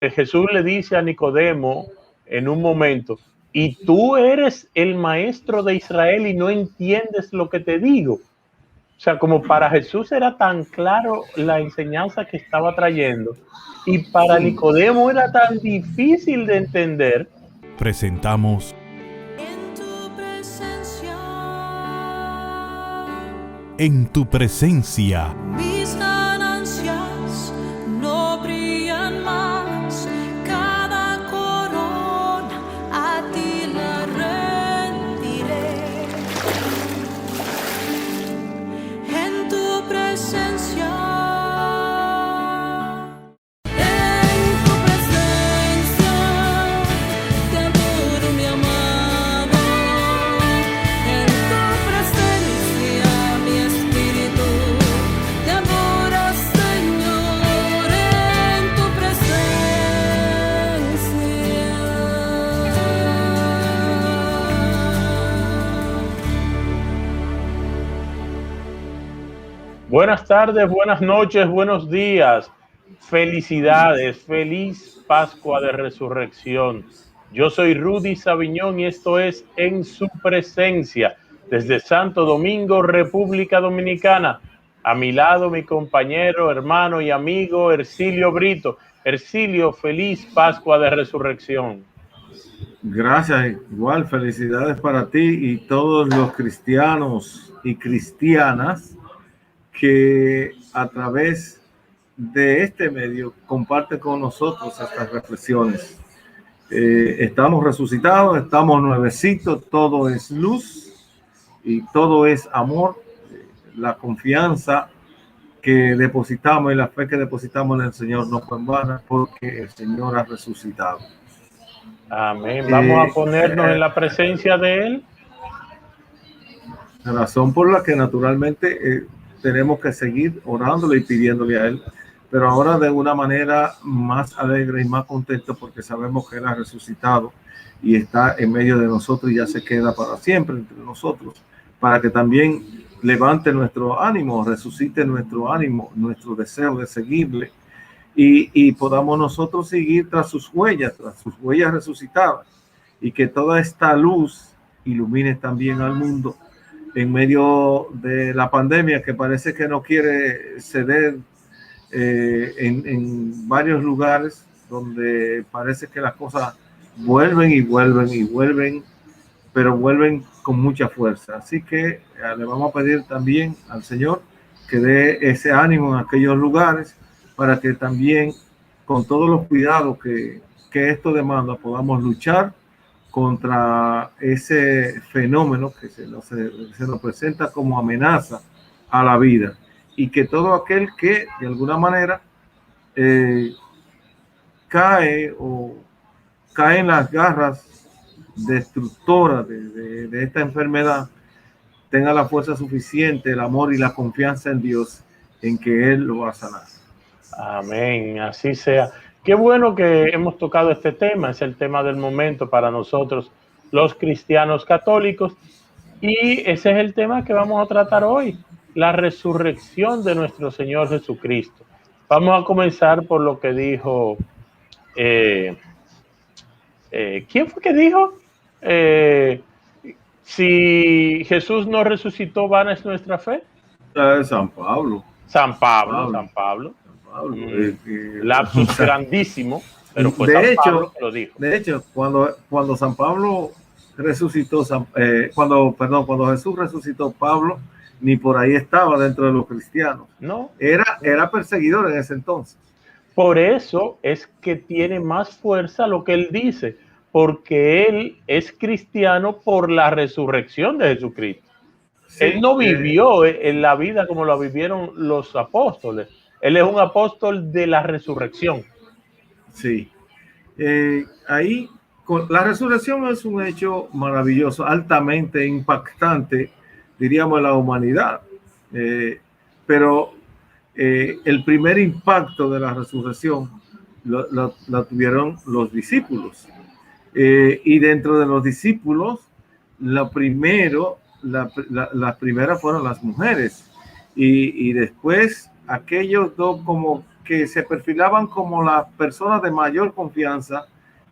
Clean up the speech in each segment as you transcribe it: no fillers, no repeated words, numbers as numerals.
Jesús le dice a Nicodemo en un momento, y tú eres el maestro de Israel y no entiendes lo que te digo. O sea, como para Jesús era tan claro la enseñanza que estaba trayendo, y para Nicodemo era tan difícil de entender. Presentamos En tu presencia. Mis ganancias no brillan más, cada corona a ti la rendiré. En tu presencia, te adoro, mi amado. En tu presencia, mi espíritu te adora, Señor. En tu presencia. Buenas tardes, buenas noches, buenos días. Felicidades, feliz Pascua de Resurrección. Yo soy Rudy Sabiñón y esto es En su presencia, desde Santo Domingo, República Dominicana. A mi lado mi compañero, hermano y amigo Ercilio Brito. Ercilio, feliz Pascua de Resurrección. Gracias, igual felicidades para ti y todos los cristianos y cristianas que a través de este medio comparten con nosotros estas reflexiones. Estamos resucitados, estamos nuevecitos, todo es luz y todo es amor. La confianza que depositamos y la fe que depositamos en el Señor no fue en vano, porque el Señor ha resucitado. Amén. Vamos a ponernos en la presencia de Él. La razón por la que naturalmente tenemos que seguir orándole y pidiéndole a Él, pero ahora de una manera más alegre y más contento, porque sabemos que Él ha resucitado y está en medio de nosotros y ya se queda para siempre entre nosotros, para que también levante nuestro ánimo, resucite nuestro ánimo, nuestro deseo de seguirle y podamos nosotros seguir tras sus huellas resucitadas, y que toda esta luz ilumine también al mundo en medio de la pandemia, que parece que no quiere ceder en varios lugares, donde parece que las cosas vuelven, pero vuelven con mucha fuerza. Así que le vamos a pedir también al Señor que dé ese ánimo en aquellos lugares, para que también, con todos los cuidados que esto demanda, podamos luchar contra ese fenómeno que se nos presenta como amenaza a la vida, y que todo aquel que de alguna manera cae en las garras destructoras de esta enfermedad tenga la fuerza suficiente, el amor y la confianza en Dios, en que Él lo va a sanar. Amén, así sea. Qué bueno que hemos tocado este tema, es el tema del momento para nosotros, los cristianos católicos, y ese es el tema que vamos a tratar hoy, la resurrección de nuestro Señor Jesucristo. Vamos a comenzar por lo que dijo, ¿quién fue que dijo? Si Jesús no resucitó, vana es nuestra fe. San Pablo. San Pablo. Lapsus grandísimo, pero fue San Pablo que lo dijo. De hecho, cuando San Pablo resucitó, cuando Jesús resucitó, Pablo ni por ahí estaba dentro de los cristianos. No. Era perseguidor en ese entonces. Por eso es que tiene más fuerza lo que él dice, porque él es cristiano por la resurrección de Jesucristo. Sí, él no vivió en la vida como la vivieron los apóstoles. Él es un apóstol de la resurrección. Sí. Ahí, la resurrección es un hecho maravilloso, altamente impactante, diríamos, en la humanidad. Pero el primer impacto de la resurrección lo tuvieron los discípulos. Y dentro de los discípulos, las primeras fueron las mujeres. Y después aquellos dos como que se perfilaban como las personas de mayor confianza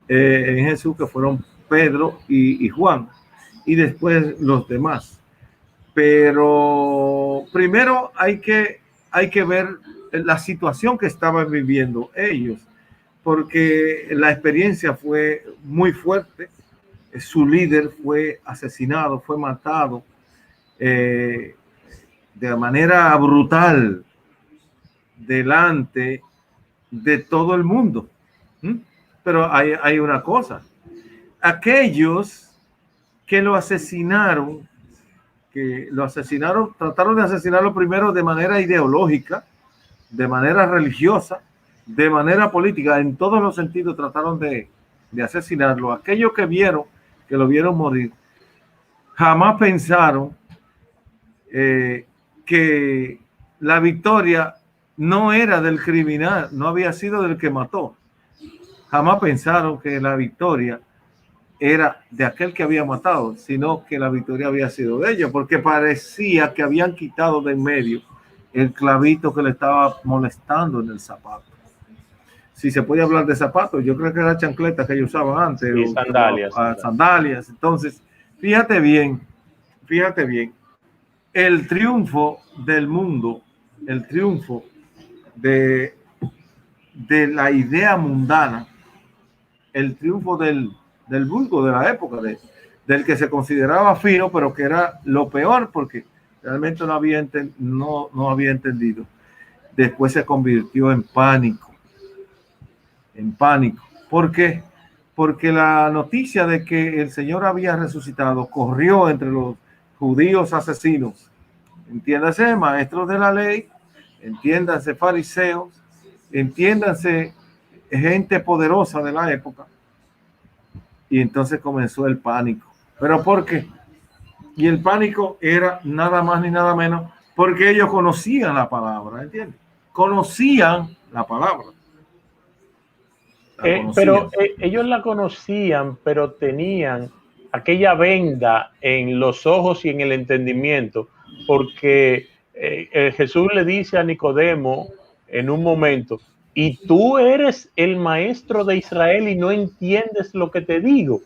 en Jesús, que fueron Pedro y Juan, y después los demás. Pero primero hay que ver la situación que estaban viviendo ellos, porque la experiencia fue muy fuerte. Su líder fue asesinado, fue matado de manera brutal delante de todo el mundo. Pero hay una cosa: aquellos que lo asesinaron, trataron de asesinarlo primero de manera ideológica, de manera religiosa, de manera política, en todos los sentidos trataron de asesinarlo. Aquellos que lo vieron morir, jamás pensaron que la victoria no era del criminal, no había sido del que mató. Jamás pensaron que la victoria era de aquel que había matado, sino que la victoria había sido de ellos, porque parecía que habían quitado de en medio el clavito que le estaba molestando en el zapato. Si se puede hablar de zapatos, yo creo que era chancleta que ellos usaban antes, y sandalias. Sandalias. Entonces, fíjate bien, el triunfo del mundo, el triunfo de la idea mundana, el triunfo del vulgo de la época, del que se consideraba fino, pero que era lo peor, porque realmente no había entendido. Después se convirtió en pánico. ¿Por qué? Porque la noticia de que el Señor había resucitado corrió entre los judíos asesinos. Entiéndase, maestros de la ley, entiéndase, fariseos, entiéndase, gente poderosa de la época. Y entonces comenzó el pánico. ¿Pero por qué? Y el pánico era nada más ni nada menos porque ellos conocían la palabra, ¿entiendes? Conocían la palabra. Pero ellos la conocían, pero tenían aquella venda en los ojos y en el entendimiento, porque Jesús le dice a Nicodemo en un momento: y tú eres el maestro de Israel y no entiendes lo que te digo.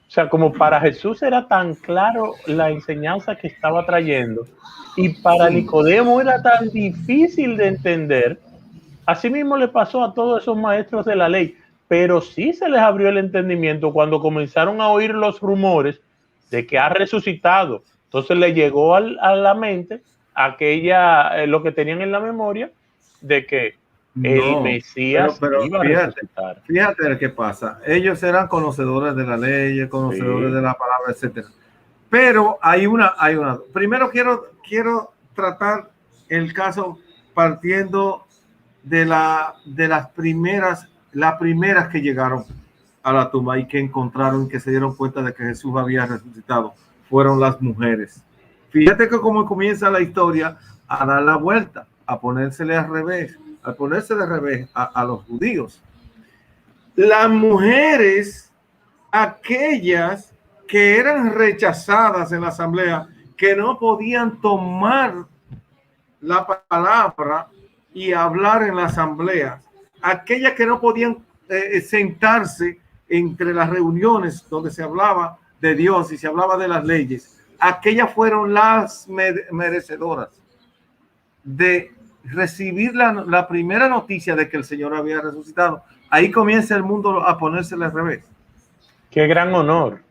O sea, como para Jesús era tan claro la enseñanza que estaba trayendo, y para Nicodemo era tan difícil de entender. Así mismo le pasó a todos esos maestros de la ley, pero sí se les abrió el entendimiento cuando comenzaron a oír los rumores de que ha resucitado. Entonces le llegó a la mente lo que tenían en la memoria de que el Mesías iba a resucitar. Fíjate qué pasa. Ellos eran conocedores de la ley, conocedores de la palabra, etcétera. Pero hay una. Primero quiero tratar el caso partiendo de las primeras que llegaron a la tumba y que encontraron, que se dieron cuenta de que Jesús había resucitado, fueron las mujeres. Fíjate que cómo comienza la historia a dar la vuelta, a ponerse de revés a los judíos. Las mujeres, aquellas que eran rechazadas en la asamblea, que no podían tomar la palabra y hablar en la asamblea, aquellas que no podían sentarse entre las reuniones donde se hablaba de Dios y se hablaba de las leyes, aquellas fueron las merecedoras de recibir la primera noticia de que el Señor había resucitado. Ahí comienza el mundo a ponerse al revés. Qué gran honor.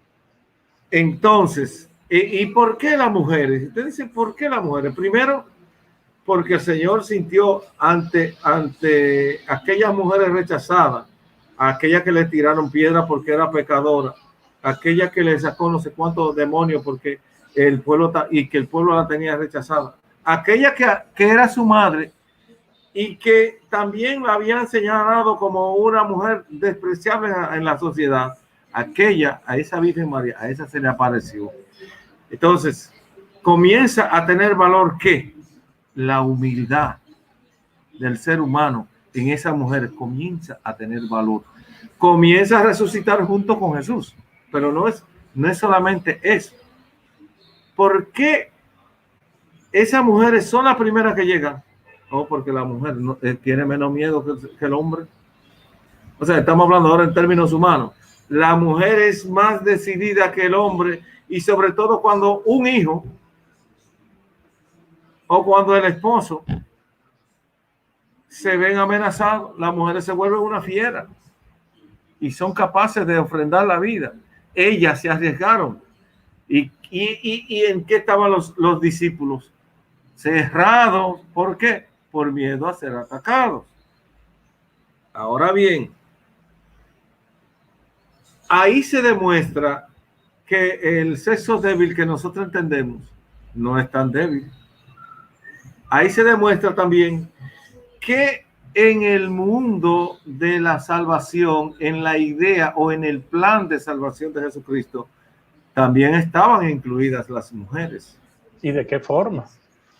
Entonces, ¿y por qué las mujeres? Usted dice, ¿por qué las mujeres? Primero, porque el Señor sintió ante aquellas mujeres rechazadas, aquellas que le tiraron piedra porque era pecadora, aquella que le sacó no sé cuántos demonios porque el pueblo la tenía rechazada, aquella que era su madre y que también la habían señalado como una mujer despreciable en la sociedad, a esa Virgen María, a esa se le apareció. Entonces comienza a tener valor que la humildad del ser humano en esa mujer comienza a tener valor, comienza a resucitar junto con Jesús. Pero no es solamente eso. ¿Por qué esas mujeres son las primeras que llegan? o porque la mujer tiene menos miedo que el hombre. O sea, estamos hablando ahora en términos humanos. La mujer es más decidida que el hombre, y sobre todo cuando un hijo o cuando el esposo se ven amenazados, las mujeres se vuelven una fiera y son capaces de ofrendar la vida. Ellas se arriesgaron. ¿Y en qué estaban los discípulos? Cerrados. ¿Por qué? Por miedo a ser atacados. Ahora bien, ahí se demuestra que el sexo débil que nosotros entendemos no es tan débil. Ahí se demuestra también que en el mundo de la salvación, en la idea o en el plan de salvación de Jesucristo, también estaban incluidas las mujeres. ¿Y de qué forma?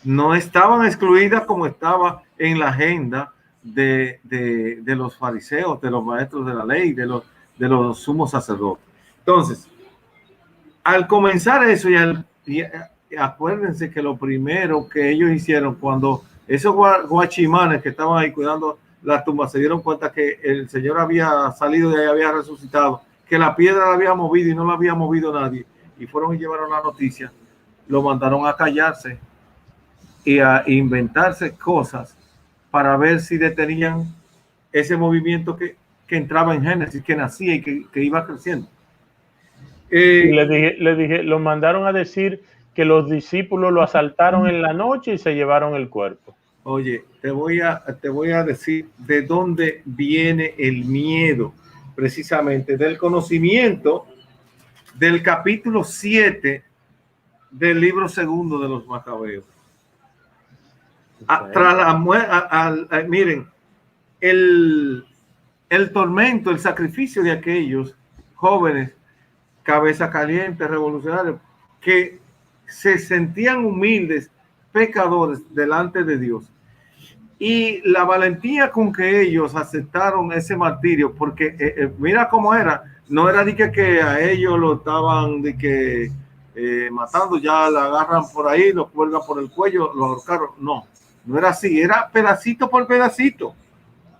No estaban excluidas como estaba en la agenda de los fariseos, de los maestros de la ley, de los sumos sacerdotes. Entonces, al comenzar eso, y acuérdense que lo primero que ellos hicieron cuando esos guachimanes que estaban ahí cuidando la tumba se dieron cuenta que el Señor había salido de ahí, había resucitado, que la piedra la había movido y no la había movido nadie, y fueron y llevaron la noticia, lo mandaron a callarse y a inventarse cosas para ver si detenían ese movimiento que entraba en Génesis, que nacía y que iba creciendo. Y le dije, lo mandaron a decir que los discípulos lo asaltaron en la noche y se llevaron el cuerpo. Oye, te voy a decir de dónde viene el miedo, precisamente del conocimiento del capítulo 7 del libro segundo de los Macabeos. Miren, el tormento, el sacrificio de aquellos jóvenes, cabeza caliente, revolucionarios, que se sentían humildes, pecadores delante de Dios. Y la valentía con que ellos aceptaron ese martirio, porque mira cómo era, no era de que a ellos lo estaban matando, ya la agarran por ahí, lo cuelgan por el cuello, lo ahorcaron. No era así, era pedacito por pedacito.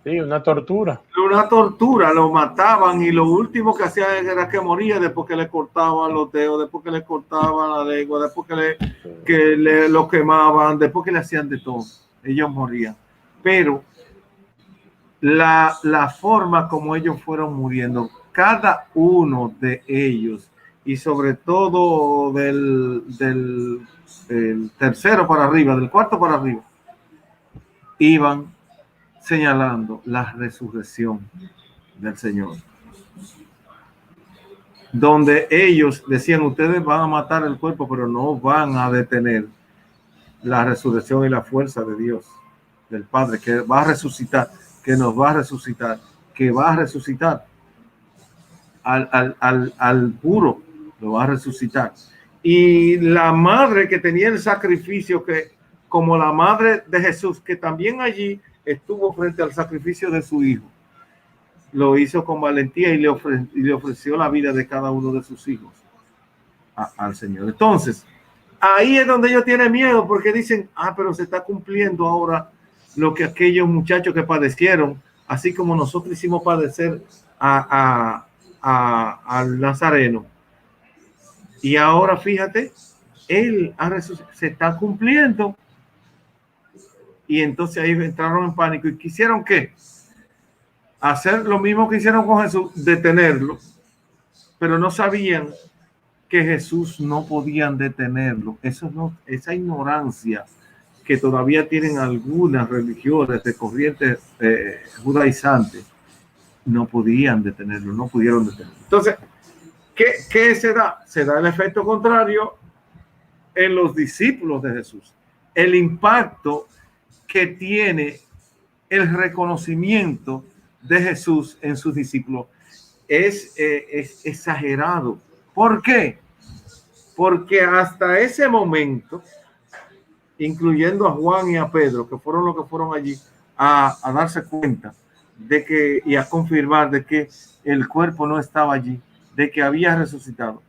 Sí, una tortura. Una tortura, lo mataban y lo último que hacían era que moría después que le cortaban los dedos, después que le cortaban la lengua, después que lo quemaban, después que le hacían de todo. Ellos morían. Pero la forma como ellos fueron muriendo, cada uno de ellos, y sobre todo del tercero para arriba, del cuarto para arriba, iban señalando la resurrección del Señor, donde ellos decían: ustedes van a matar el cuerpo, pero no van a detener la resurrección y la fuerza de Dios, del Padre, que va a resucitar, que nos va a resucitar, que va a resucitar al puro, lo va a resucitar. Y la madre que tenía el sacrificio, que como la madre de Jesús, que también allí estuvo frente al sacrificio de su hijo, lo hizo con valentía y le ofreció la vida de cada uno de sus hijos al Señor. Entonces, ahí es donde ellos tienen miedo, porque dicen: pero se está cumpliendo ahora lo que aquellos muchachos que padecieron, así como nosotros hicimos padecer al Nazareno. Y ahora fíjate, él se está cumpliendo. Y entonces ahí entraron en pánico y quisieron ¿qué? Hacer lo mismo que hicieron con Jesús, detenerlo, pero no sabían que Jesús no podían detenerlo. Esa ignorancia que todavía tienen algunas religiones de corrientes judaizantes, no podían detenerlo, no pudieron detenerlo. Entonces, ¿qué se da? Se da el efecto contrario en los discípulos de Jesús. El impacto que tiene el reconocimiento de Jesús en sus discípulos es exagerado. ¿Por qué? Porque hasta ese momento, incluyendo a Juan y a Pedro, que fueron los que fueron allí a darse cuenta de que, y a confirmar de que el cuerpo no estaba allí, de que había resucitado,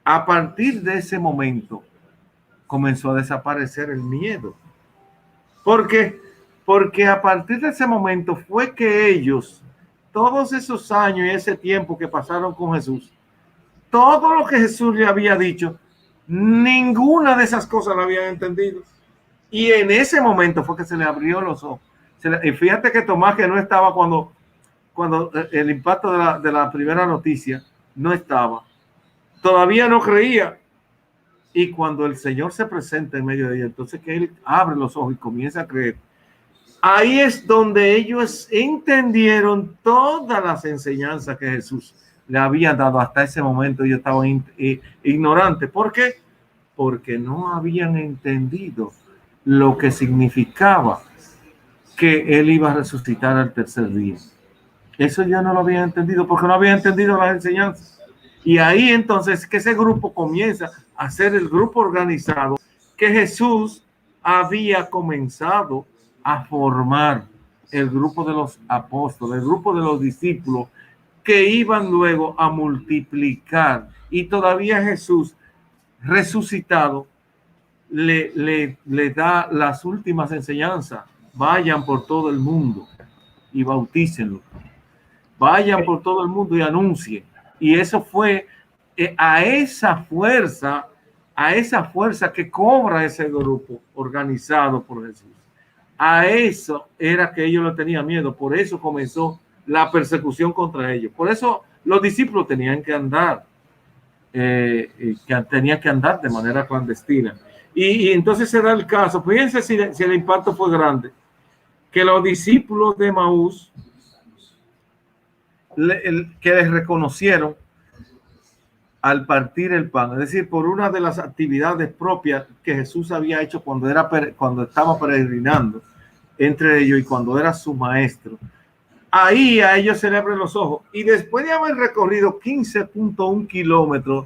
a partir de ese momento comenzó a desaparecer el miedo. ¿Por qué? porque a partir de ese momento fue que ellos, todos esos años y ese tiempo que pasaron con Jesús, todo lo que Jesús le había dicho, ninguna de esas cosas la habían entendido. Y en ese momento fue que se le abrió los ojos. Y fíjate que Tomás, que no estaba cuando el impacto de la primera noticia, no estaba. Todavía no creía. Y cuando el Señor se presenta en medio de ellos, entonces que él abre los ojos y comienza a creer. Ahí es donde ellos entendieron todas las enseñanzas que Jesús le había dado. Hasta ese momento ellos estaban ignorantes. ¿Por qué? Porque no habían entendido lo que significaba que él iba a resucitar al tercer día. Eso ya no lo habían entendido porque no habían entendido las enseñanzas. Y ahí entonces que ese grupo comienza a ser el grupo organizado que Jesús había comenzado a formar, el grupo de los apóstoles, el grupo de los discípulos que iban luego a multiplicar. Y todavía Jesús resucitado le da las últimas enseñanzas. Vayan por todo el mundo y bautícenlo. Vayan por todo el mundo y anuncien. Y eso fue a esa fuerza que cobra ese grupo organizado por Jesús. A eso era que ellos le tenían miedo. Por eso comenzó la persecución contra ellos. Por eso los discípulos tenían que andar de manera clandestina. Y entonces se da el caso, fíjense si el impacto fue grande, que los discípulos de Emaús que les reconocieron al partir el pan, es decir, por una de las actividades propias que Jesús había hecho cuando estaba peregrinando entre ellos y cuando era su maestro. Ahí a ellos se le abren los ojos y después de haber recorrido 15.1 kilómetros,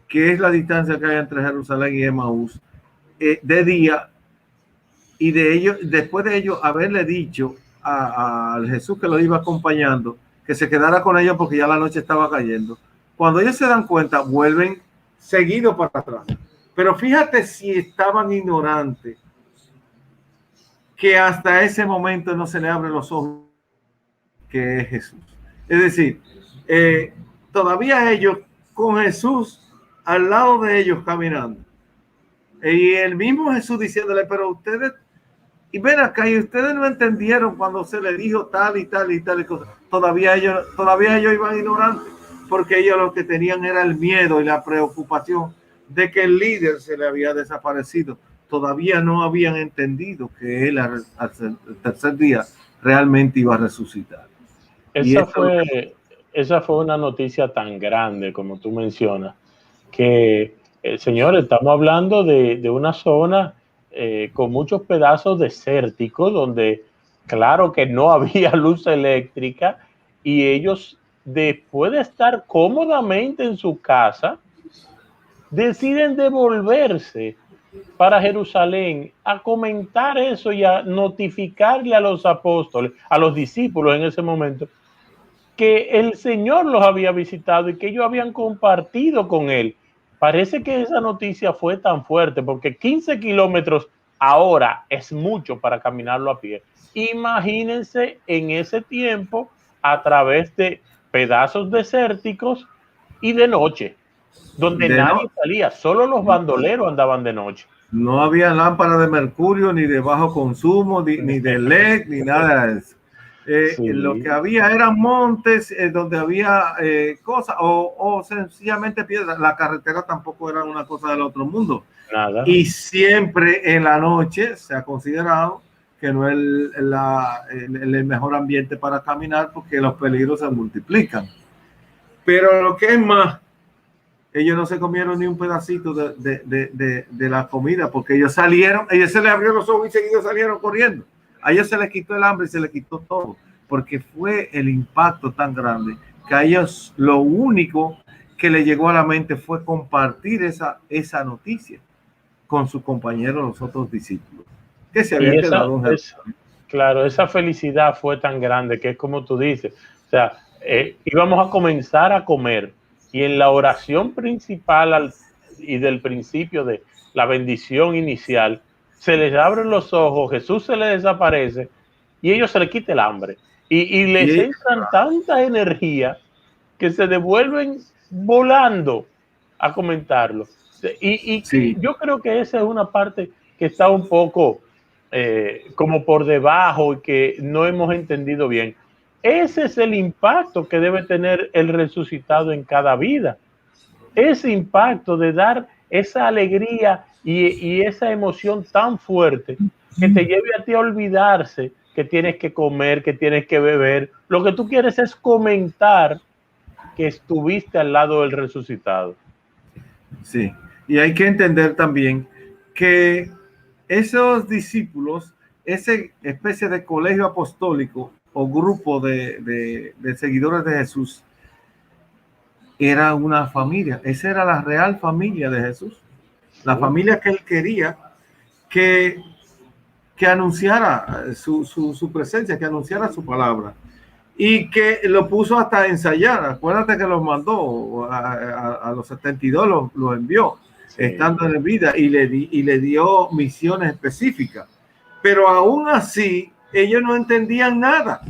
que es la distancia que hay entre Jerusalén y Emaús, de día, y de ellos, después de ellos haberle dicho a Jesús que lo iba acompañando, que se quedara con ellos porque ya la noche estaba cayendo. Cuando ellos se dan cuenta, vuelven seguidos para atrás. Pero fíjate si estaban ignorantes, que hasta ese momento no se le abren los ojos, que es Jesús. Es decir, todavía ellos con Jesús al lado de ellos caminando. Y el mismo Jesús diciéndole, pero ustedes, y ven acá, y ustedes no entendieron cuando se le dijo tal y tal y tal y cosa. Todavía ellos iban ignorantes, porque ellos lo que tenían era el miedo y la preocupación de que el líder se le había desaparecido. Todavía no habían entendido que él al tercer día realmente iba a resucitar. Esa fue una noticia tan grande como tú mencionas, que señor, estamos hablando de una zona con muchos pedazos desérticos donde claro que no había luz eléctrica y ellos, después de estar cómodamente en su casa, deciden devolverse para Jerusalén a comentar eso y a notificarle a los apóstoles, a los discípulos en ese momento, que el Señor los había visitado y que ellos habían compartido con él. Parece que esa noticia fue tan fuerte porque 15 kilómetros ahora es mucho para caminarlo a pie. Imagínense en ese tiempo a través de pedazos desérticos y de noche, donde nadie salía, solo los bandoleros andaban de noche. No había lámparas de mercurio, ni de bajo consumo, ni de LED, ni nada de eso. Sí. Lo que había eran montes donde había cosas o sencillamente piedras. La carretera tampoco era una cosa del otro mundo. Nada. Y siempre en la noche se ha considerado que no es el mejor ambiente para caminar porque los peligros se multiplican. Pero lo que es más, ellos no se comieron ni un pedacito de la comida porque ellos se les abrieron los ojos y seguido salieron corriendo. A ellos se les quitó el hambre y se les quitó todo, porque fue el impacto tan grande que a ellos lo único que les llegó a la mente fue compartir esa noticia con sus compañeros, los otros discípulos, que se habían quedado. Claro, esa felicidad fue tan grande que es como tú dices, o sea, íbamos a comenzar a comer y en la oración principal y del principio de la bendición inicial, se les abren los ojos, Jesús se les desaparece y a ellos se les quita el hambre. Y les entran tanta energía que se devuelven volando a comentarlo. Sí. Yo creo que esa es una parte que está un poco como por debajo y que no hemos entendido bien. Ese es el impacto que debe tener el resucitado en cada vida. Ese impacto de dar esa alegría y esa emoción tan fuerte que te lleve a ti a olvidarse que tienes que comer, que tienes que beber. Lo que tú quieres es comentar que estuviste al lado del resucitado. Sí, y hay que entender también que esos discípulos, esa especie de colegio apostólico o grupo de seguidores de Jesús, era una familia. Esa era la real familia de Jesús, la familia que él quería que anunciara su presencia, que anunciara su palabra, y que lo puso hasta a ensayar. Acuérdate que los mandó a los 72, los envió, sí, estando en vida, y le dio misiones específicas. Pero aún así, ellos no entendían nada.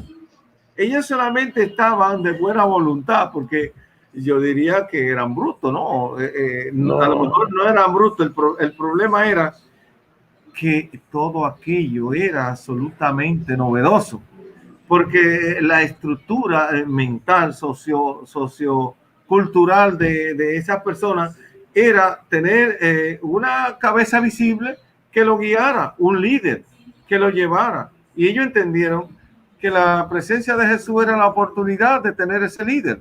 Ellos solamente estaban de buena voluntad, porque yo diría que eran brutos, ¿no? No. A lo mejor no eran brutos. El problema era que todo aquello era absolutamente novedoso, porque la estructura mental, sociocultural de esas personas era tener una cabeza visible que lo guiara, un líder que lo llevara. Y ellos entendieron que la presencia de Jesús era la oportunidad de tener ese líder,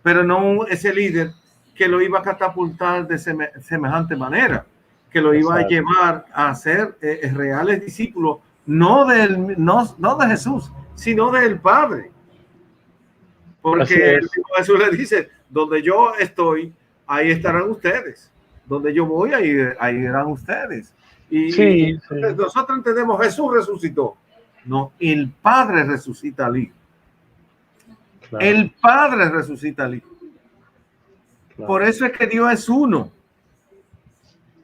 pero no ese líder que lo iba a catapultar de semejante manera, que lo iba a llevar a ser reales discípulos, no de Jesús, sino del Padre. Porque Jesús le dice, donde yo estoy, ahí estarán ustedes. Donde yo voy, ahí irán ustedes. Y nosotros entendemos, Jesús resucitó. No, el Padre resucita al Hijo. Claro. El Padre resucita al Hijo. Claro. Por eso es que Dios es uno.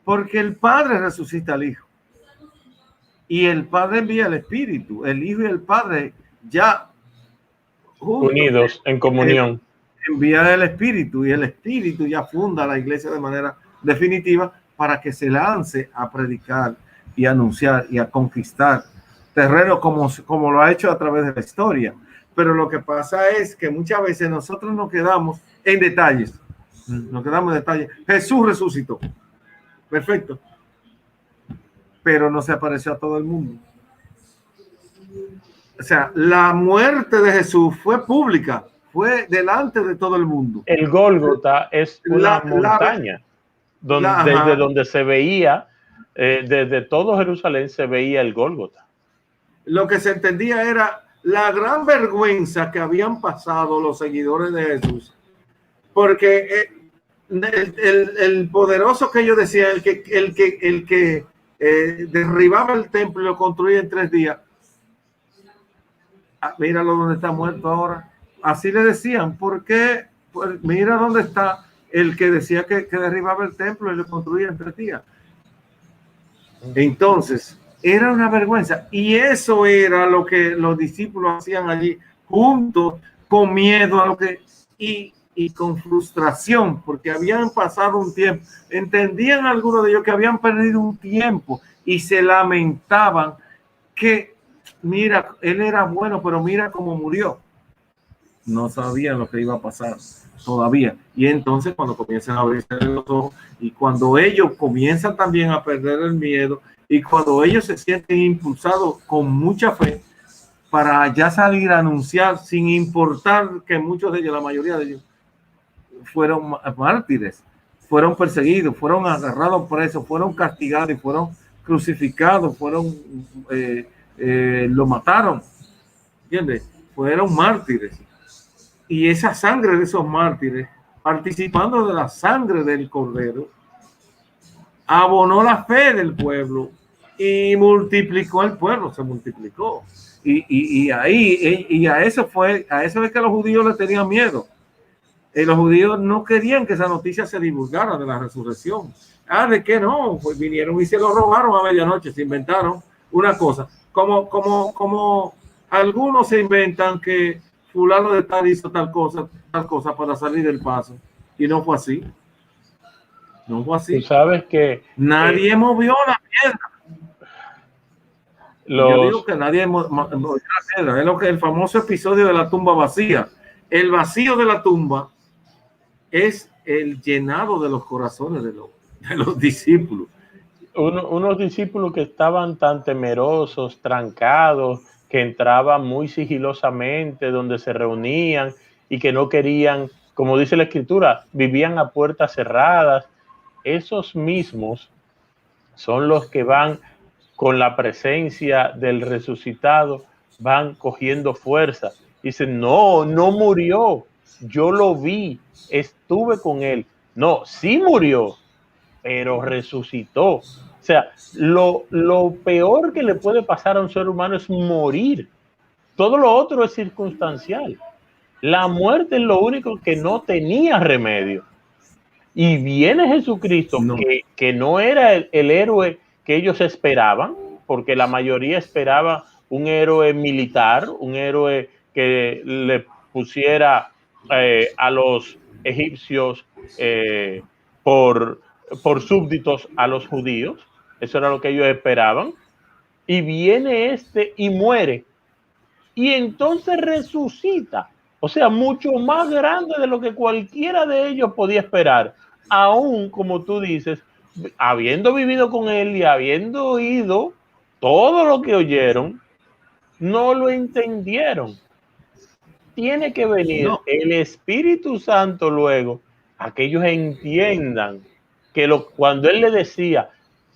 Porque el Padre resucita al Hijo. Y el Padre envía el Espíritu. El Hijo y el Padre ya juntos, unidos en comunión. Envía el Espíritu, y el Espíritu ya funda la iglesia de manera definitiva para que se lance a predicar y anunciar y a conquistar terreno como lo ha hecho a través de la historia. Pero lo que pasa es que muchas veces nosotros nos quedamos en detalles. Nos quedamos en detalles. Jesús resucitó. Perfecto. Pero no se apareció a todo el mundo. O sea, la muerte de Jesús fue pública, fue delante de todo el mundo. El Gólgota es una montaña desde donde se veía, desde todo Jerusalén se veía el Gólgota. Lo que se entendía era la gran vergüenza que habían pasado los seguidores de Jesús, porque el poderoso que ellos decían, el que derribaba el templo y lo construía en 3 días, míralo donde está muerto ahora. Así le decían, porque pues, mira dónde está el que decía que derribaba el templo y lo construía en 3 días. Entonces, era una vergüenza. Y eso era lo que los discípulos hacían allí, juntos, con miedo a lo que... Y con frustración, porque habían pasado un tiempo. Entendían algunos de ellos que habían perdido un tiempo y se lamentaban que, mira, él era bueno, pero mira cómo murió. No sabían lo que iba a pasar todavía. Y entonces cuando comienzan a abrirse los ojos y cuando ellos comienzan también a perder el miedo y cuando ellos se sienten impulsados con mucha fe para ya salir a anunciar, sin importar que muchos de ellos, la mayoría de ellos, fueron mártires, fueron perseguidos, fueron agarrados presos, fueron castigados y fueron crucificados, lo mataron, ¿entiendes? Fueron mártires. Y esa sangre de esos mártires, participando de la sangre del Cordero, abonó la fe del pueblo y multiplicó el pueblo, se multiplicó. Y a eso es que los judíos le tenían miedo. Los judíos no querían que esa noticia se divulgara de la resurrección. ¿De qué no? Pues vinieron y se lo robaron a medianoche, se inventaron una cosa. Como algunos se inventan que fulano de tal hizo tal cosa para salir del paso. Y no fue así. No fue Tú así. sabes que Nadie movió la piedra. Y yo digo que nadie movió la piedra. Es lo que el famoso episodio de la tumba vacía. El vacío de la tumba es el llenado de los corazones de los discípulos. unos discípulos que estaban tan temerosos, trancados, que entraban muy sigilosamente donde se reunían y que no querían, como dice la escritura, vivían a puertas cerradas. Esos mismos son los que van con la presencia del resucitado, van cogiendo fuerza. Dicen, no, no murió, yo lo vi, estuve con él. No, sí murió, pero resucitó. O sea, lo peor que le puede pasar a un ser humano es morir. Todo lo otro es circunstancial. La muerte es lo único que no tenía remedio. Y viene Jesucristo, No. que no era el héroe que ellos esperaban, porque la mayoría esperaba un héroe militar, un héroe que le pusiera a los egipcios por, por súbditos a los judíos. Eso era lo que ellos esperaban. Y viene este y muere. Y entonces resucita. O sea, mucho más grande de lo que cualquiera de ellos podía esperar. Aún, como tú dices, habiendo vivido con él y habiendo oído todo lo que oyeron, no lo entendieron. Tiene que venir No. el Espíritu Santo luego a que ellos entiendan que cuando él le decía,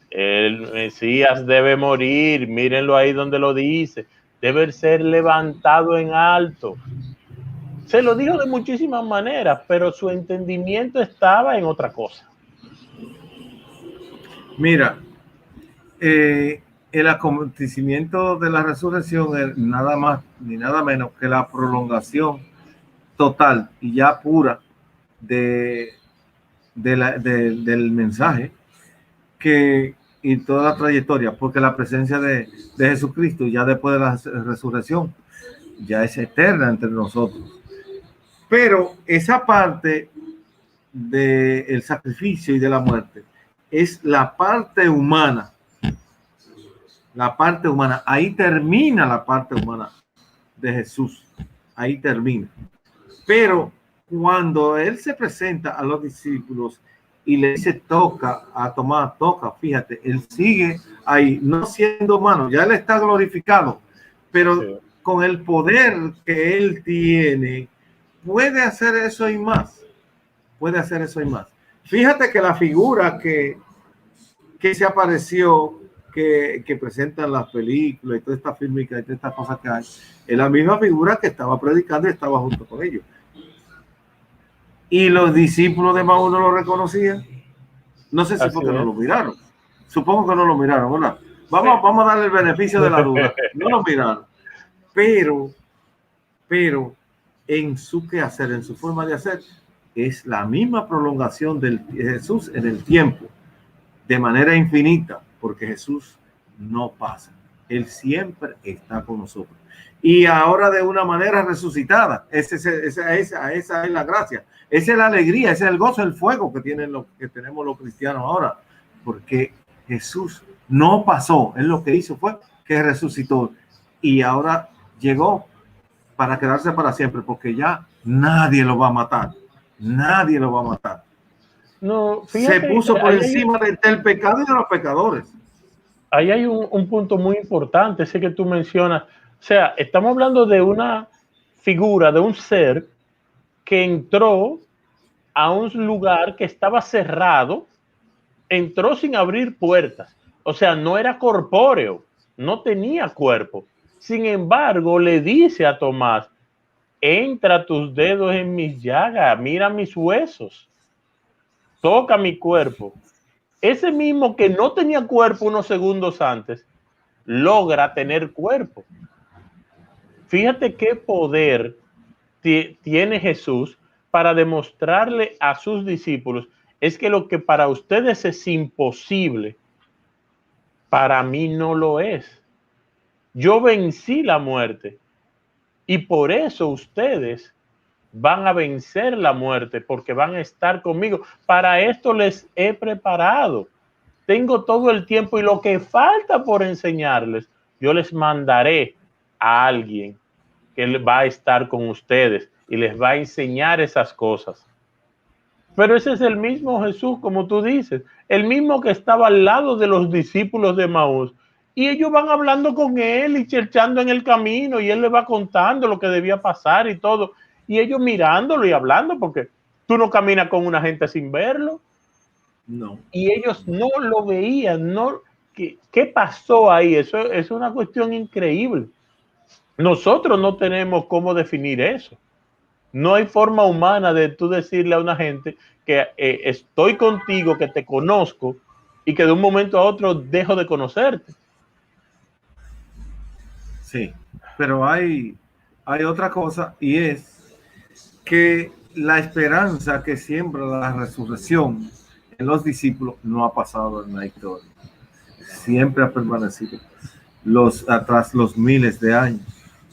el Mesías debe morir, mírenlo ahí donde lo dice, debe ser levantado en alto. Se lo dijo de muchísimas maneras, pero su entendimiento estaba en otra cosa. Mira, el acontecimiento de la resurrección es nada más ni nada menos que la prolongación total y ya pura del mensaje y toda la trayectoria, porque la presencia de Jesucristo ya después de la resurrección ya es eterna entre nosotros. Pero esa parte del sacrificio y de la muerte es la parte humana. La parte humana, ahí termina la parte humana de Jesús, ahí termina. Pero cuando él se presenta a los discípulos y le dice toca a Tomás, toca, fíjate, él sigue ahí, no siendo humano, ya él está glorificado, pero sí, con el poder que él tiene, puede hacer eso y más. Puede hacer eso y más. Fíjate que la figura que se apareció, que presentan las películas y toda esta fílmica y todas estas cosas que hay, es la misma figura que estaba predicando y estaba junto con ellos. Y los discípulos de Maús no lo reconocían. No sé si porque no lo miraron. Supongo que no lo miraron, ¿verdad? Vamos a darle el beneficio de la duda. No lo miraron. Pero en su quehacer, en su forma de hacer, es la misma prolongación de Jesús en el tiempo, de manera infinita, porque Jesús no pasa. Él siempre está con nosotros. Y ahora de una manera resucitada. Esa es la gracia. Esa es la alegría, ese es el gozo, el fuego que tenemos los cristianos ahora. Porque Jesús no pasó. Él lo que hizo fue que resucitó. Y ahora llegó para quedarse para siempre, porque ya nadie lo va a matar. Nadie lo va a matar. No, fíjate, se puso por encima del pecado y de los pecadores. Ahí hay un punto muy importante, ese que tú mencionas. O sea, estamos hablando de una figura, de un ser que entró a un lugar que estaba cerrado, entró sin abrir puertas. O sea, no era corpóreo, no tenía cuerpo. Sin embargo, le dice a Tomás, entra tus dedos en mis llagas, mira mis huesos, toca mi cuerpo. Ese mismo que no tenía cuerpo unos segundos antes, logra tener cuerpo. Fíjate qué poder tiene Jesús para demostrarle a sus discípulos, es que lo que para ustedes es imposible, para mí no lo es. Yo vencí la muerte y por eso ustedes van a vencer la muerte, porque van a estar conmigo. Para esto les he preparado. Tengo todo el tiempo y lo que falta por enseñarles, yo les mandaré a alguien que va a estar con ustedes y les va a enseñar esas cosas. Pero ese es el mismo Jesús, como tú dices, el mismo que estaba al lado de los discípulos de Maús. Y ellos van hablando con él y cherchando en el camino y él le va contando lo que debía pasar y todo. Y ellos mirándolo y hablando, porque tú no caminas con una gente sin verlo. No. Y ellos no lo veían, no. ¿Qué pasó ahí? Eso es una cuestión increíble. Nosotros no tenemos cómo definir eso. No hay forma humana de tú decirle a una gente que estoy contigo, que te conozco y que de un momento a otro dejo de conocerte. Sí, pero hay otra cosa, y es que la esperanza que siembra la resurrección en los discípulos no ha pasado en la historia. Siempre ha permanecido. Tras los miles de años,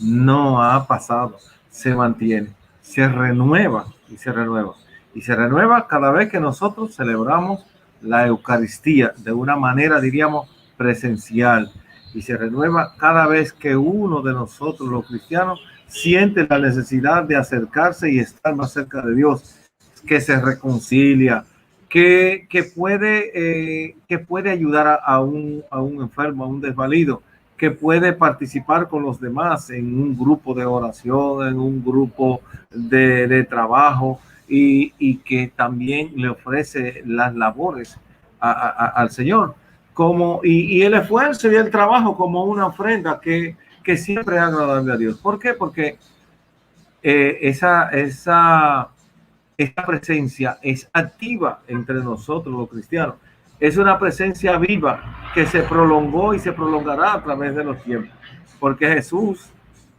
no ha pasado, se mantiene, se renueva y se renueva. Y se renueva cada vez que nosotros celebramos la Eucaristía de una manera, diríamos, presencial. Y se renueva cada vez que uno de nosotros, los cristianos, siente la necesidad de acercarse y estar más cerca de Dios, que se reconcilia, que puede ayudar a un enfermo, a un desvalido, que puede participar con los demás en un grupo de oración, en un grupo de trabajo, y que también le ofrece las labores al Señor, y el esfuerzo y el trabajo como una ofrenda que siempre es agradable a Dios. ¿Por qué? Porque esta presencia es activa entre nosotros los cristianos. Es una presencia viva que se prolongó y se prolongará a través de los tiempos, porque Jesús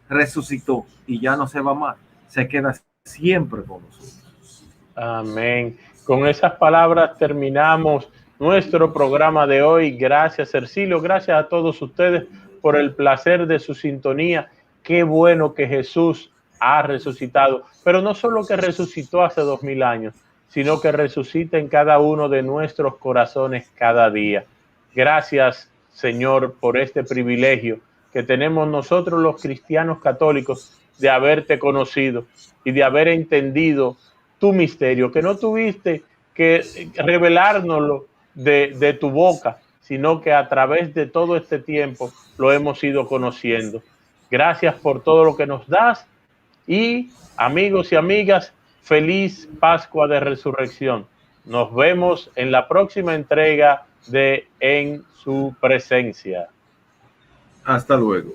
resucitó y ya no se va más, se queda siempre con nosotros. Amén. Con esas palabras terminamos nuestro programa de hoy. Gracias, Hercilio. Gracias a todos ustedes por el placer de su sintonía. Qué bueno que Jesús ha resucitado, pero no solo que resucitó hace 2000 años, sino que resucita en cada uno de nuestros corazones cada día. Gracias, Señor, por este privilegio que tenemos nosotros los cristianos católicos de haberte conocido y de haber entendido tu misterio, que no tuviste que revelárnoslo de tu boca, sino que a través de todo este tiempo lo hemos ido conociendo. Gracias por todo lo que nos das y, amigos y amigas, feliz Pascua de Resurrección. Nos vemos en la próxima entrega de En su Presencia. Hasta luego.